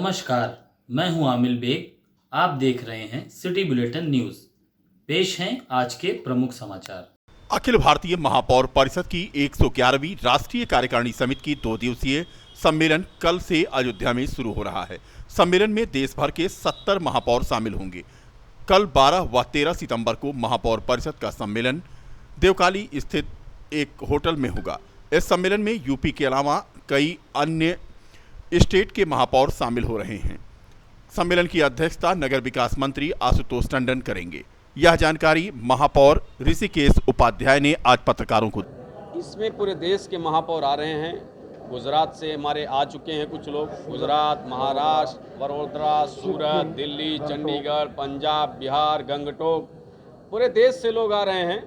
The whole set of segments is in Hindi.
नमस्कार, मैं हूं आमिल बेग। आप देख रहे हैं सिटी बुलेटिन न्यूज़। पेश हैं आज के प्रमुख समाचार। अखिल भारतीय महापौर परिषद की 111वीं राष्ट्रीय कार्यकारिणी समिति की 2 दिवसीय सम्मेलन कल से अयोध्या में शुरू हो रहा है। सम्मेलन में देश भर के 70 महापौर शामिल होंगे। कल 12 व 13 सितंबर को महापौर परिषद का सम्मेलन देवकाली स्थित एक होटल में होगा। इस सम्मेलन में यूपी के अलावा कई अन्य स्टेट के महापौर शामिल हो रहे हैं। सम्मेलन की अध्यक्षता नगर विकास मंत्री आशुतोष टंडन करेंगे। यह जानकारी महापौर ऋषिकेश उपाध्याय ने आज पत्रकारों को। इसमें पूरे देश के महापौर आ रहे हैं। गुजरात से हमारे आ चुके हैं कुछ लोग, गुजरात, महाराष्ट्र, वडोदरा, सूरत, दिल्ली, चंडीगढ़, पंजाब, बिहार, गंगटोक, पूरे देश से लोग आ रहे हैं।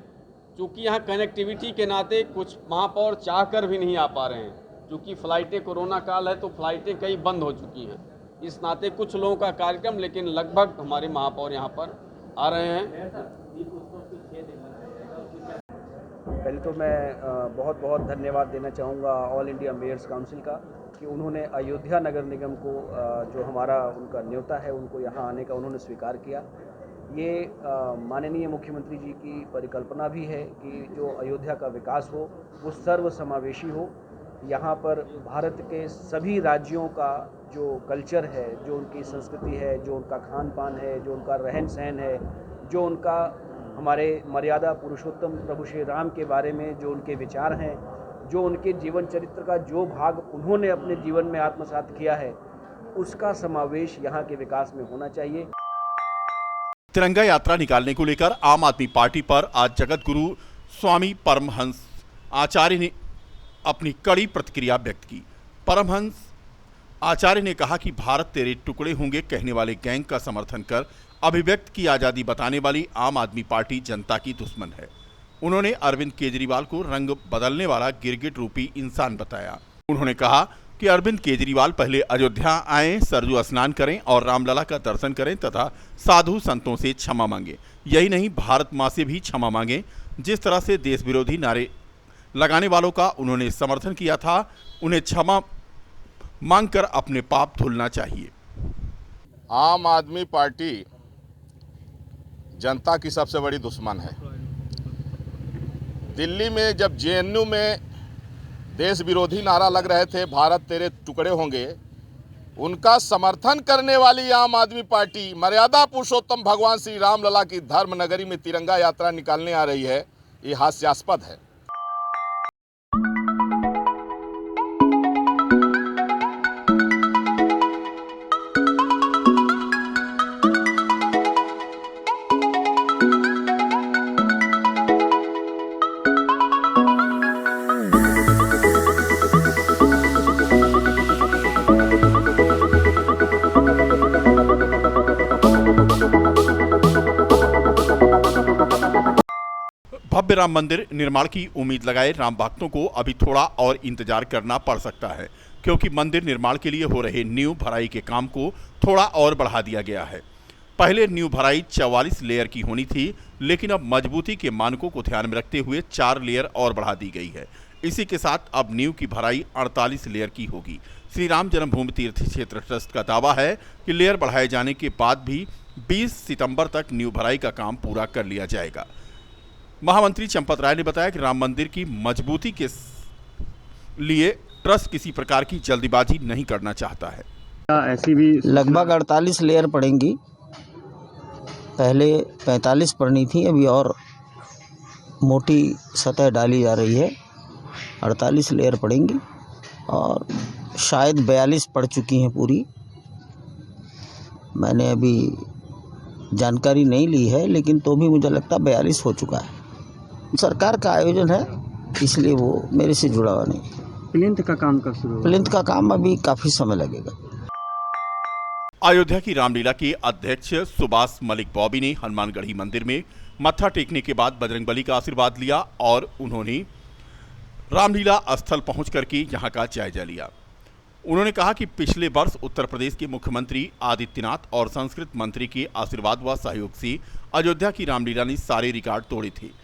चूँकि यहाँ कनेक्टिविटी के नाते कुछ महापौर चाहकर भी नहीं आ पा रहे हैं, क्योंकि फ़्लाइटें कोरोना काल है तो फ़्लाइटें कई बंद हो चुकी हैं। इस नाते कुछ लोगों का कार्यक्रम, लेकिन लगभग हमारे महापौर यहाँ पर आ रहे हैं। पहले तो मैं बहुत बहुत धन्यवाद देना चाहूँगा ऑल इंडिया मेयर्स काउंसिल का कि उन्होंने अयोध्या नगर निगम को जो हमारा उनका न्योता है उनको यहाँ आने का उन्होंने स्वीकार किया। ये माननीय मुख्यमंत्री जी की परिकल्पना भी है कि जो अयोध्या का विकास हो वो सर्वसमावेशी हो। यहाँ पर भारत के सभी राज्यों का जो कल्चर है, जो उनकी संस्कृति है, जो उनका खान पान है, जो उनका रहन सहन है, जो उनका हमारे मर्यादा पुरुषोत्तम प्रभु श्री राम के बारे में जो उनके विचार हैं, जो उनके जीवन चरित्र का जो भाग उन्होंने अपने जीवन में आत्मसात किया है, उसका समावेश यहाँ के विकास में होना चाहिए। तिरंगा यात्रा निकालने को लेकर आम आदमी पार्टी पर आज जगत गुरु स्वामी परमहंस आचार्य ने अपनी कड़ी प्रतिक्रिया व्यक्त की। परमहंस आचार्य ने कहा कि भारत तेरे टुकड़े होंगे कहने वाले गैंग का समर्थन कर अभिव्यक्त की आज़ादी बताने वाली आम आदमी पार्टी जनता की दुश्मन है। उन्होंने अरविंद केजरीवाल को रंग बदलने वाला गिरगिट रूपी इंसान बताया। उन्होंने कहा कि अरविंद केजरीवाल पहले अयोध्या आएं, सरजू स्नान करें और रामलला का दर्शन करें तथा साधु संतों से क्षमा मांगे। यही नहीं, भारत माँ से भी क्षमा मांगे। जिस तरह से देश विरोधी नारे लगाने वालों का उन्होंने समर्थन किया था, उन्हें क्षमा मांगकर अपने पाप धुलना चाहिए। आम आदमी पार्टी जनता की सबसे बड़ी दुश्मन है। दिल्ली में जब जेएनयू में देश विरोधी नारा लग रहे थे, भारत तेरे टुकड़े होंगे, उनका समर्थन करने वाली आम आदमी पार्टी मर्यादा पुरुषोत्तम भगवान श्री रामलला की धर्म नगरी में तिरंगा यात्रा निकालने आ रही है। ये हास्यास्पद है। भव्य राम मंदिर निर्माण की उम्मीद लगाए राम भक्तों को अभी थोड़ा और इंतजार करना पड़ सकता है, क्योंकि मंदिर निर्माण के लिए हो रहे नींव भराई के काम को थोड़ा और बढ़ा दिया गया है। पहले नींव भराई 44 लेयर की होनी थी, लेकिन अब मजबूती के मानकों को ध्यान में रखते हुए 4 लेयर और बढ़ा दी गई है। इसी के साथ अब नींव की भराई 48 लेयर की होगी। श्री राम जन्मभूमि तीर्थ क्षेत्र ट्रस्ट का दावा है कि लेयर बढ़ाए जाने के बाद भी 20 सितंबर तक नींव भराई का काम पूरा कर लिया जाएगा। महामंत्री चंपत राय ने बताया कि राम मंदिर की मजबूती के लिए ट्रस्ट किसी प्रकार की जल्दीबाजी नहीं करना चाहता है। ऐसी भी लगभग 48 लेयर पड़ेंगी। पहले 45 पड़नी थी, अभी और मोटी सतह डाली जा रही है। 48 लेयर पड़ेंगी और शायद 42 पड़ चुकी हैं पूरी। मैंने अभी जानकारी नहीं ली है, लेकिन तो भी मुझे लगता है 42 हो चुका है। सरकार का आयोजन है, इसलिए वो मेरे से जुड़ा हुआ नहीं। प्लिंथ का काम कब शुरू होगा? प्लिंथ का काम अभी काफ़ी समय लगेगा। अयोध्या की रामलीला के अध्यक्ष सुभाष मलिक बॉबी ने हनुमानगढ़ी मंदिर में मत्था टेकने के बाद बजरंगबली का आशीर्वाद लिया और उन्होंने रामलीला स्थल पहुंच करके यहां का जायजा लिया। उन्होंने कहा कि पिछले वर्ष उत्तर प्रदेश के मुख्यमंत्री आदित्यनाथ और संस्कृत मंत्री के आशीर्वाद व सहयोग से अयोध्या की रामलीला ने सारे रिकॉर्ड तोड़े थे।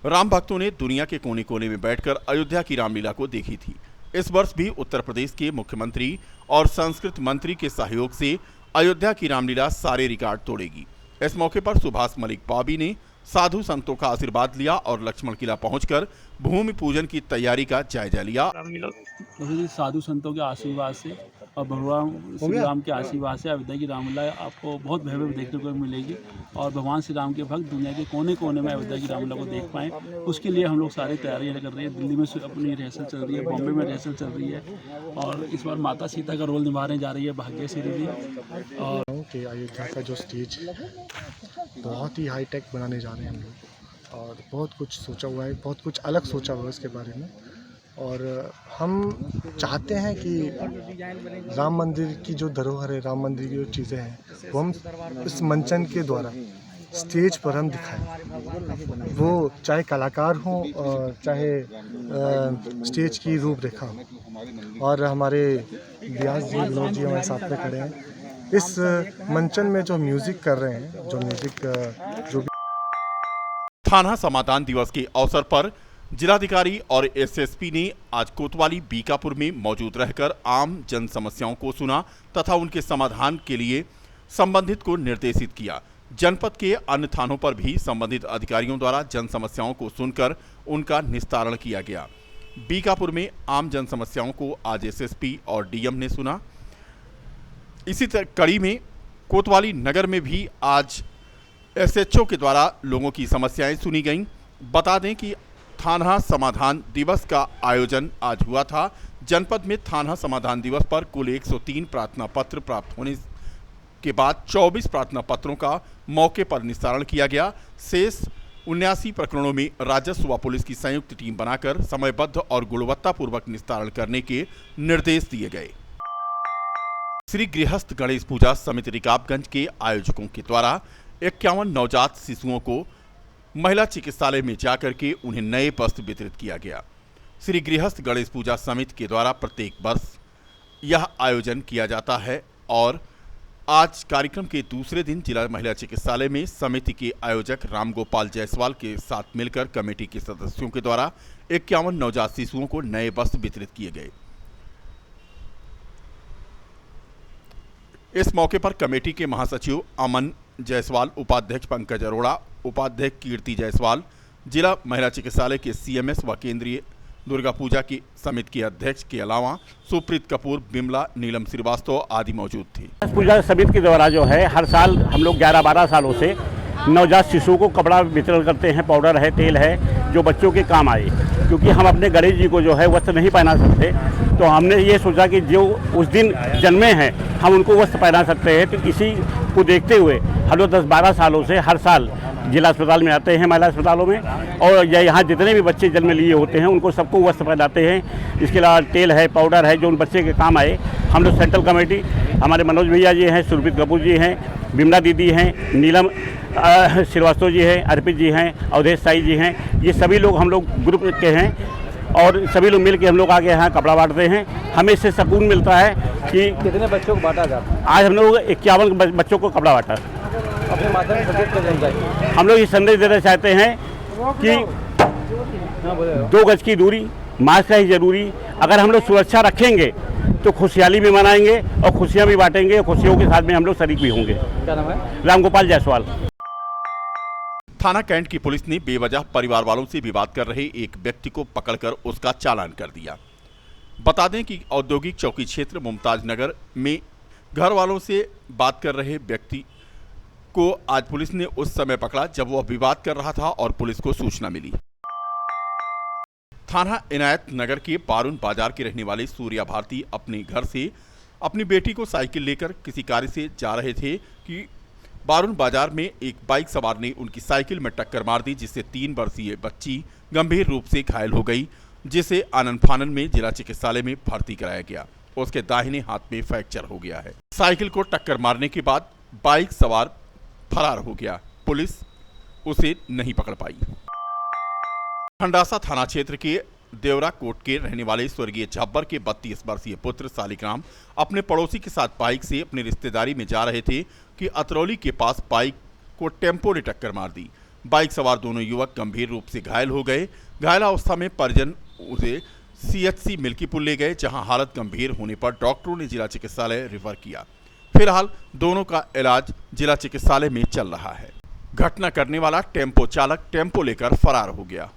राम भक्तों ने दुनिया के कोने कोने में बैठकर अयोध्या की रामलीला को देखी थी। इस वर्ष भी उत्तर प्रदेश के मुख्यमंत्री और संस्कृति मंत्री के सहयोग से अयोध्या की रामलीला सारे रिकॉर्ड तोड़ेगी। इस मौके पर सुभाष मलिक पाबी ने साधु संतों का आशीर्वाद लिया और लक्ष्मण किला पहुंचकर भूमि पूजन की तैयारी का जायजा लिया। साधु संतों के आशीर्वाद से और भगवान श्री राम के आशीर्वाद से अयोध्या की रामलीला आपको बहुत भव्य देखने को मिलेगी और भगवान श्री राम के भक्त दुनिया के कोने कोने में अयोध्या की रामलीला को देख पाएँ, उसके लिए हम लोग सारी तैयारियां कर रहे हैं। दिल्ली में अपनी रिहर्सल चल रही है, बॉम्बे में रिहर्सल चल रही है और इस बार माता सीता का रोल निभाने जा रही है भाग्यश्री जी। और कि अयोध्या का जो स्टेज बहुत ही हाईटेक बनाने जा रहे हैं हम लोग और बहुत कुछ सोचा हुआ है, बहुत कुछ अलग सोचा हुआ है इसके बारे में। और हम चाहते हैं कि राम मंदिर की जो धरोहर है, राम मंदिर की जो चीज़ें हैं, वो हम इस मंचन के द्वारा स्टेज पर हम दिखाएं। वो चाहे कलाकार हों और चाहे स्टेज की रूपरेखा हो। और हमारे व्यास जी, विनोद जी हमारे साथ में खड़े हैं। इस मंचन में जो म्यूज़िक कर रहे हैं, जो म्यूज़िक जो थाना समाधान दिवस के अवसर पर जिलाधिकारी और एसएसपी ने आज कोतवाली बीकापुर में मौजूद रहकर आम जन समस्याओं को सुना तथा उनके समाधान के लिए संबंधित को निर्देशित किया। जनपद के अन्य थानों पर भी संबंधित अधिकारियों द्वारा जन समस्याओं को सुनकर उनका निस्तारण किया गया। बीकापुर में आम जन समस्याओं को आज एसएसपी और डीएम ने सुना। इसी कड़ी में कोतवाली नगर में भी आज एसएचओ के द्वारा लोगों की समस्याएं सुनी गईं। बता दें कि थाना समाधान दिवस का आयोजन आज हुआ था। जनपद में थाना समाधान दिवस पर कुल 103 प्रार्थना पत्र प्राप्त होने के बाद 24 प्रार्थना पत्रों का मौके पर निस्तारण किया गया। शेष 79 प्रकरणों में राजस्व व पुलिस की संयुक्त टीम बनाकर समयबद्ध और गुणवत्तापूर्वक निस्तारण करने के निर्देश दिए गए। श्री गृहस्थ गणेश पूजा समिति रिकाबगंज के आयोजकों के द्वारा 51 नवजात शिशुओं को महिला चिकित्सालय में जाकर के उन्हें नए वस्त्र वितरित किया गया। श्री गृहस्थ गणेश पूजा समिति के द्वारा प्रत्येक वर्ष यह आयोजन किया जाता है और आज कार्यक्रम के दूसरे दिन जिला महिला चिकित्सालय में समिति के आयोजक रामगोपाल जायसवाल के साथ मिलकर कमेटी के सदस्यों के द्वारा 51 नवजात शिशुओं को नए वस्त्र वितरित किए गए। इस मौके पर कमेटी के महासचिव अमन जायसवाल, उपाध्यक्ष पंकज अरोड़ा, उपाध्यक्ष कीर्ति जायसवाल, जिला महिला चिकित्सालय के सीएमएस व केंद्रीय दुर्गा पूजा की समिति के अध्यक्ष के अलावा सुप्रीत कपूर, बिमला, नीलम श्रीवास्तव आदि मौजूद थे। पूजा समिति के द्वारा जो है हर साल हम लोग 11-12 सालों से नवजात शिशुओं को कपड़ा वितरण करते हैं। पाउडर है, तेल है, जो बच्चों के काम आए, क्योंकि हम अपने गणेश जी को जो है वस्त्र नहीं पहना सकते, तो हमने ये सोचा कि जो उस दिन जन्मे हैं हम उनको वस्त्र पहना सकते हैं। तो इसी को देखते हुए हम लोग 10-12 सालों से हर साल जिला अस्पताल में आते हैं, महिला अस्पतालों में, और यहाँ जितने भी बच्चे जन्म लिए होते हैं उनको सबको वस्त्र पहनाते हैं। इसके अलावा तेल है, पाउडर है, जो उन बच्चे के काम आए। हम लोग सेंट्रल कमेटी, हमारे मनोज भैया जी हैं, सुरभीत कपूर जी हैं, बिमला दीदी हैं, नीलम श्रीवास्तव जी हैं, अर्पित जी हैं, अवधेश साई जी हैं, ये सभी लोग हम लोग ग्रुप के हैं और सभी लोग मिल के हम लोग आगे यहाँ कपड़ा बांटते हैं। हमें इससे सुकून मिलता है कि कितने बच्चों को बांटा जाता है? आज हम लोग 51 बच्चों को कपड़ा बांटा। अपने माध्यम से संदेश क्या देना चाहिए? हम लोग ये संदेश देना चाहते हैं कि 2 गज की दूरी, मास्क ही जरूरी। अगर हम लोग सुरक्षा रखेंगे तो खुशहाली भी मनाएंगे और खुशियाँ भी बांटेंगे, खुशियों के साथ में हम लोग शरीक भी होंगे। क्या नाम है? रामगोपाल जायसवाल। थाना कैंट की पुलिस ने बेवजह परिवार वालों से विवाद कर रहे एक व्यक्ति को पकड़कर उसका चालान कर दिया। बता दें कि औद्योगिक चौकी क्षेत्र मुमताज नगर में घर वालों से बात कर रहे व्यक्ति को आज पुलिस ने उस समय पकड़ा जब वह विवाद कर रहा था और पुलिस को सूचना मिली। थाना इनायत नगर के बारून बाजार के रहने वाले सूर्या भारती अपने घर से अपनी बेटी को साइकिल लेकर किसी कार्य से जा रहे थे कि बारून बाजार में एक बाइक सवार ने उनकी साइकिल में टक्कर मार दी, जिससे 3 वर्षीय बच्ची गंभीर रूप से घायल हो गई, जिसे आनंद फानन में जिला चिकित्सालय में भर्ती कराया गया। उसके दाहिने हाथ में फ्रैक्चर हो गया है। साइकिल को टक्कर मारने के बाद बाइक सवार फरार हो गया। पुलिस उसे नहीं पकड़ पाई। खंडासा थाना क्षेत्र के देवरा कोट के रहने वाले स्वर्गीय झब्बर के 32 वर्षीय पुत्र सालिग्राम अपने पड़ोसी के साथ बाइक से अपनी रिश्तेदारी में जा रहे थे कि अतरौली के पास बाइक को टेम्पो ने टक्कर मार दी। बाइक सवार दोनों युवक गंभीर रूप से घायल हो गए। घायल अवस्था में परिजन उसे सीएचसी मिल्कीपुर ले गए, जहां हालत गंभीर होने पर डॉक्टरों ने जिला चिकित्सालय रेफर किया। फिलहाल दोनों का इलाज जिला चिकित्सालय में चल रहा है। घटना करने वाला टेम्पो चालक टेम्पो लेकर फरार हो गया।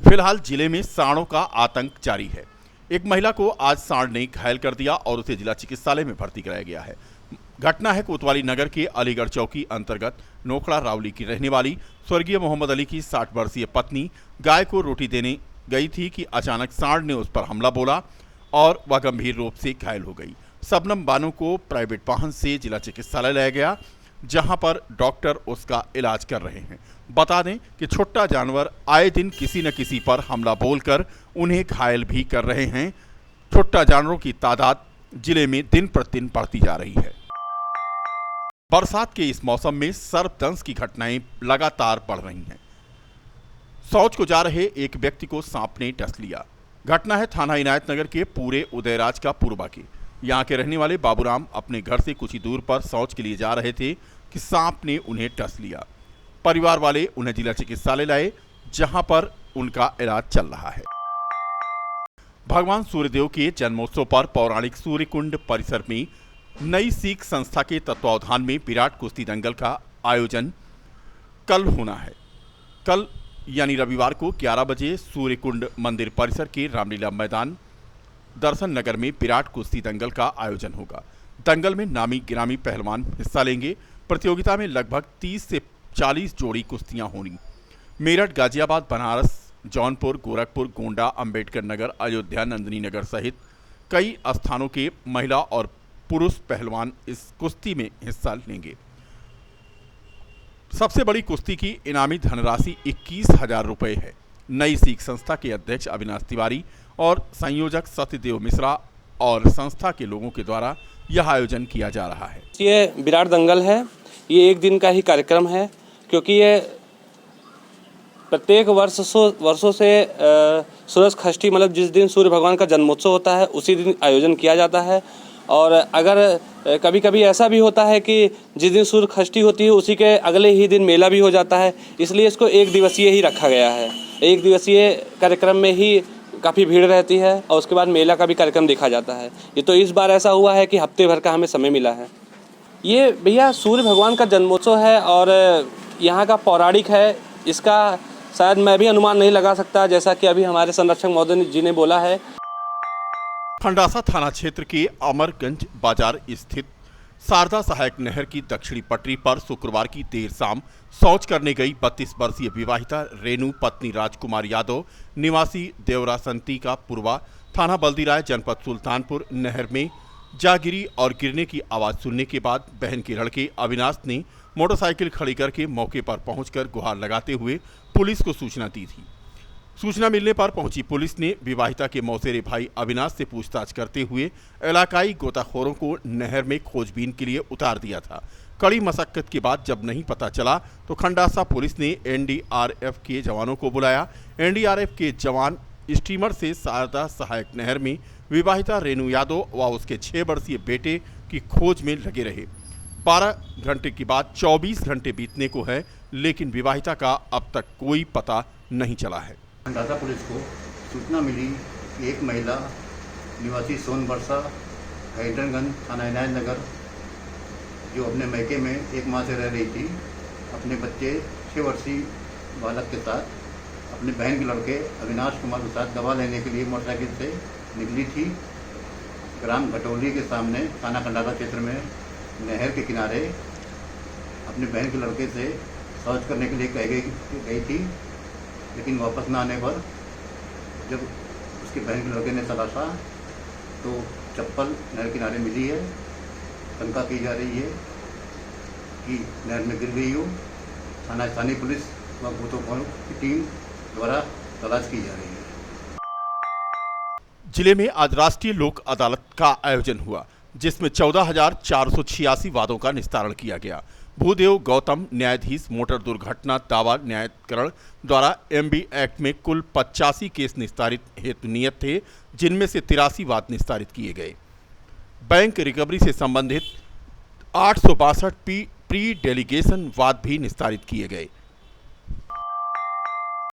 फिलहाल जिले में सांडों का आतंक जारी है। एक महिला को आज सांड ने घायल कर दिया और उसे जिला चिकित्सालय में भर्ती कराया गया है। घटना है कोतवाली नगर के अलीगढ़ चौकी अंतर्गत नोखड़ा रावली की रहने वाली स्वर्गीय मोहम्मद अली की 60 वर्षीय पत्नी गाय को रोटी देने गई थी कि अचानक सांड ने उस पर हमला बोला और वह गंभीर रूप से घायल हो गई। शबनम बानो को प्राइवेट वाहन से जिला चिकित्सालय लाया गया, जहां पर डॉक्टर उसका इलाज कर रहे हैं। बता दें कि छोटा जानवर आए दिन किसी न किसी पर हमला बोलकर उन्हें घायल भी कर रहे हैं। छोटा जानवरों की तादाद जिले में दिन प्रतिदिन बढ़ती जा रही है। बरसात के इस मौसम में सर्पदंश की घटनाएं लगातार बढ़ रही हैं। शौच को जा रहे एक व्यक्ति को सांप ने डस लिया। घटना है थाना इनायत नगर के पूरे उदयराज का पूर्वा की। यहाँ के रहने वाले बाबूराम अपने घर से कुछ ही दूर पर शौच के लिए जा रहे थे कि सांप ने उन्हें डस लिया। परिवार वाले उन्हें जिला चिकित्सालय लाए, जहां पर उनका इलाज चल रहा है। भगवान सूर्यदेव के जन्मोत्सव पर पौराणिक सूर्यकुंड परिसर में नई सीख संस्था के तत्वावधान में विराट कुश्ती दंगल का आयोजन कल होना है। कल यानी रविवार को 11 बजे सूर्यकुंड मंदिर परिसर के रामलीला मैदान दर्शन नगर में विराट कुश्ती दंगल का आयोजन होगा। दंगल में नामी गिरामी पहलवान हिस्सा लेंगे। प्रतियोगिता में लगभग 30 से 40 जोड़ी कुश्तियां होंगी। मेरठ, गाजियाबाद, बनारस, जौनपुर, गोरखपुर, गोंडा, अंबेडकर नगर, अयोध्या, नंदिनी नगर सहित कई स्थानों के महिला और पुरुष पहलवान इस कुश्ती में हिस्सा लेंगे। सबसे बड़ी कुश्ती की इनामी धनराशि 21,000 रुपये है। नई सीख संस्था के अध्यक्ष अविनाश तिवारी और संयोजक सत्यदेव मिश्रा और संस्था के लोगों के द्वारा यह आयोजन किया जा रहा है। ये विराट दंगल है, ये एक दिन का ही कार्यक्रम है, क्योंकि ये प्रत्येक वर्षों से सूरज षष्ठी मतलब जिस दिन सूर्य भगवान का जन्मोत्सव होता है उसी दिन आयोजन किया जाता है। और अगर कभी कभी ऐसा भी होता है कि जिस दिन सूर्य षष्ठी होती है उसी के अगले ही दिन मेला भी हो जाता है, इसलिए इसको एक दिवसीय ही रखा गया है। एक दिवसीय कार्यक्रम में ही काफ़ी भीड़ रहती है और उसके बाद मेला का भी कार्यक्रम देखा जाता है। ये तो इस बार ऐसा हुआ है कि हफ्ते भर का हमें समय मिला है। ये भैया सूर्य भगवान का जन्मोत्सव है और यहाँ का पौराणिक है। इसका शायद मैं भी अनुमान नहीं लगा सकता, जैसा कि अभी हमारे संरक्षक महोदय जी ने बोला है। खंडासा थाना क्षेत्र के अमरगंज बाजार स्थित शारदा सहायक नहर की दक्षिणी पटरी पर शुक्रवार की देर शाम शौच करने गई 32 वर्षीय विवाहिता रेणु पत्नी राजकुमार यादव निवासी देवरासंती का पूर्वा थाना बल्दीराय जनपद सुल्तानपुर नहर में जा गिरी और गिरने की आवाज सुनने के बाद बहन के लड़के अविनाश ने मोटरसाइकिल खड़ी करके मौके पर पहुंचकर गुहार लगाते हुए पुलिस को सूचना दी थी। सूचना मिलने पर पहुंची पुलिस ने विवाहिता के मौसेरे भाई अविनाश से पूछताछ करते हुए इलाकाई गोताखोरों को नहर में खोजबीन के लिए उतार दिया था। कड़ी मशक्कत के बाद जब नहीं पता चला तो खंडासा पुलिस ने एनडीआरएफ के जवानों को बुलाया। एनडीआरएफ के जवान स्टीमर से शारदा सहायक नहर में विवाहिता रेणु यादव व उसके 6 वर्षीय बेटे की खोज में लगे रहे। 12 घंटे के बाद 24 घंटे बीतने को है, लेकिन विवाहिता का अब तक कोई पता नहीं चला है। खंडासा पुलिस को सूचना मिली कि एक महिला निवासी सोनबरसा हैदरगंज थाना इनायत नगर जो अपने मैके में एक माह से रह रही थी, अपने बच्चे 6 वर्षीय बालक के साथ अपने बहन के लड़के अविनाश कुमार के साथ दवा लेने के लिए मोटरसाइकिल से निकली थी। ग्राम घटोली के सामने थाना खंडासा क्षेत्र में नहर के किनारे अपने बहन के लड़के से शौच करने के लिए गई थी, लेकिन वापस न आने पर जब उसके बहन के लड़के ने तलाशा तो चप्पल नहर किनारे मिली है। शंका की जा रही है कि नहर में गिर गई हो। थाना स्थानीय पुलिस व गोताखोरों की टीम द्वारा तलाश की जा रही है। जिले में आज राष्ट्रीय लोक अदालत का आयोजन हुआ, जिसमें 14,486 वादों का निस्तारण किया गया। भूदेव गौतम न्यायाधीश मोटर दुर्घटना दावा न्यायाधिकरण द्वारा एमबी एक्ट में कुल 85 केस निस्तारित हेतु नियत थे, जिनमें से 83 वाद निस्तारित किए गए। बैंक रिकवरी से संबंधित 862 प्री डेलीगेशन वाद भी निस्तारित किए गए।